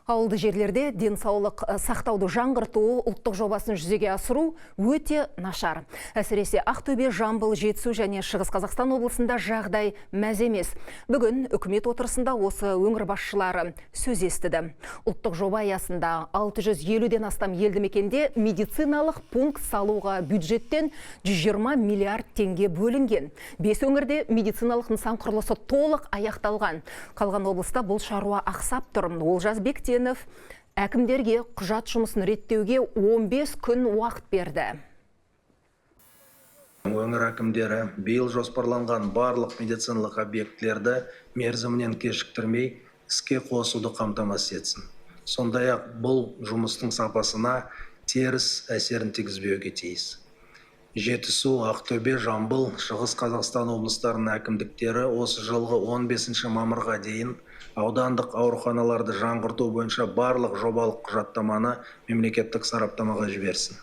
Ауылды жерлерде денсаулық сақтауды жаңғырту ұлттық жобасын жүзеге асыру өте нашар. Әсіресе Ақтөбе, Жамбыл, Жетісу және Шығыс Қазақстан облысында жағдай мәз емес. Бүгін үкімет отырысында осы өңір басшылары сөз естіді. Ұлттық жоба аясында 650-ден астам елді мекенде медициналық пункт салуға бюджеттен 120 миллиард теңге бөлінген. 5 өңірде медициналық нысан құрылысы толық аяқталған. Қалған облыста бұл шаруа ақсап тұр. Олжас Бектенов әкімдерге құжат жұмысын реттеуге 15 күн уақыт берді. Өңір әкімдері биыл жоспарланған барлық медициналық объектілерді мерзімінен кешіктірмей іске қосуды қамтамасыз етсін. Сондай-ақ бұл жұмыстың сапасына теріс әсерін тигізбеуге тиіс. Жетісу, Ақтөбе, Жамбыл, Шығыс Қазақстан облыстарының әкімдіктері осы жылғы 15 мамырға дейін аудандық ауруханаларды жаңғырту бойынша барлық жобалық құжаттаманы мемлекеттік сараптамаға жіберсін.